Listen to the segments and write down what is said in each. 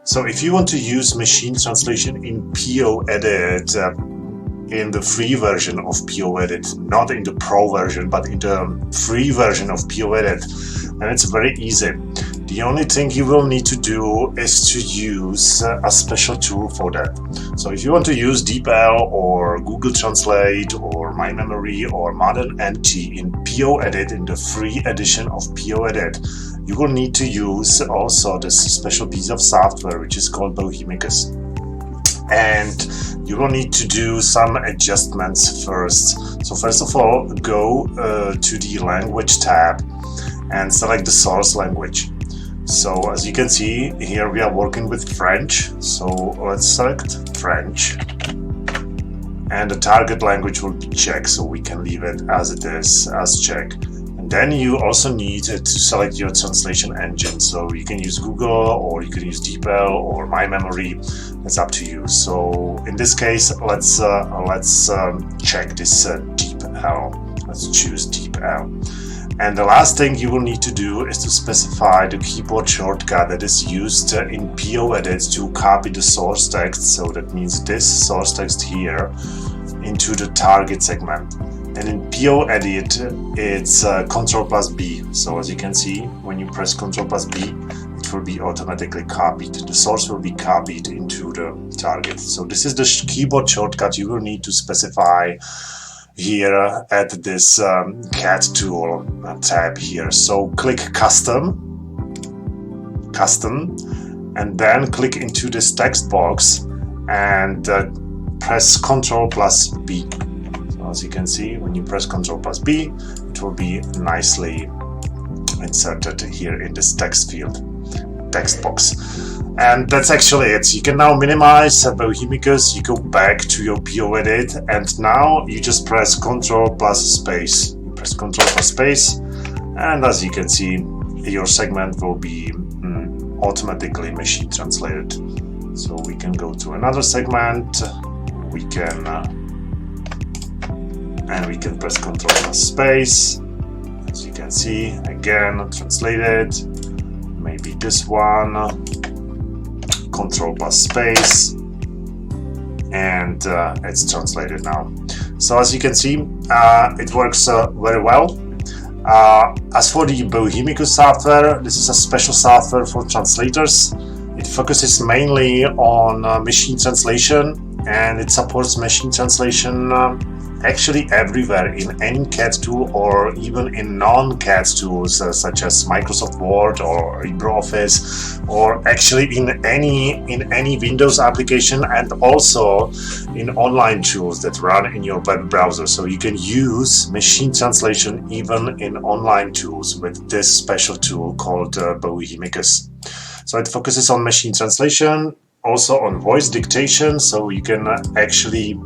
So if you want to use machine translation in POEdit, in the free version of POEdit, not in the pro version, but in the free version of POEdit, and it's very easy. The only thing you will need to do is to use a special tool for that. So if you want to use DeepL or Google Translate or My Memory or ModernMT in POEdit, in the free edition of POEdit, you will need to use also this special piece of software which is called Bohemicus. And you will need to do some adjustments first. So first of all, go to the language tab and select the source language. So as you can see, here we are working with French. So let's select French. And the target language will be Czech, so we can leave it as it is, as Czech. And then you also need to select your translation engine. So you can use Google, or you can use DeepL or My Memory. It's up to you. So in this case, let's check this DeepL. Let's choose DeepL. And the last thing you will need to do is to specify the keyboard shortcut that is used in POEdit to copy the source text. So that means this source text here into the target segment. And in POEdit, it's Ctrl+B. So as you can see, when you press Ctrl+B, it will be automatically copied. The source will be copied into the target. So this is the keyboard shortcut you will need to specify here at this cat tool tab here. So click custom, and then click into this text box and press Ctrl+B. So as you can see, when you press Ctrl+B, it will be nicely inserted here in this text field, text box. And that's actually it. You can now minimize Bohemicus, you go back to your POEdit, and now you just press Ctrl+Space. You press Ctrl+Space, and as you can see, your segment will be automatically machine translated. So we can go to another segment, we can press Ctrl+Space. As you can see, again, translated. Maybe this one. Ctrl+Space, and it's translated now. So as you can see, it works very well. As for the Bohemicus software, this is a special software for translators. It focuses mainly on machine translation, and it supports machine translation actually everywhere, in any CAD tool or even in non-CAD tools such as Microsoft Word or LibreOffice, or actually in any Windows application, and also in online tools that run in your web browser. So you can use machine translation even in online tools with this special tool called Bohemicus. So it focuses on machine translation, also on voice dictation, so you can actually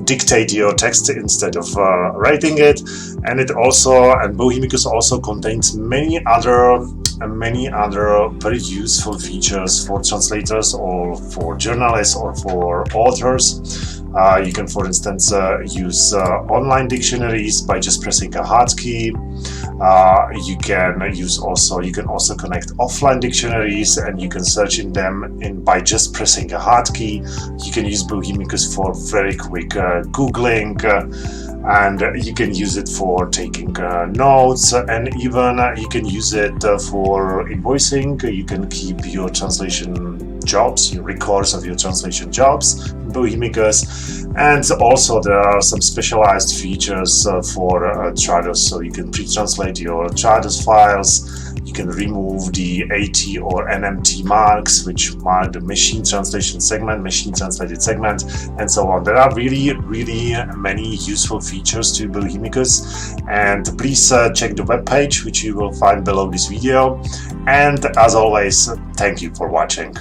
dictate your text instead of writing it. And Bohemicus also contains many other very useful features for translators or for journalists or for authors. You can, for instance, use online dictionaries by just pressing a hotkey. You can also connect offline dictionaries, and you can search in them by just pressing a hotkey. You can use Bohemicus for very quick Googling, and you can use it for taking notes, and even you can use it for invoicing. You can keep your translation jobs, your records of your translation jobs in Bohemicus. And also there are some specialized features for Trados, so you can pre-translate your Trados files. You can remove the AT or NMT marks, which mark the machine translation segment, machine translated segment, and so on. There are really many useful features to Bohemicus, and please check the webpage, which you will find below this video. And as always, thank you for watching.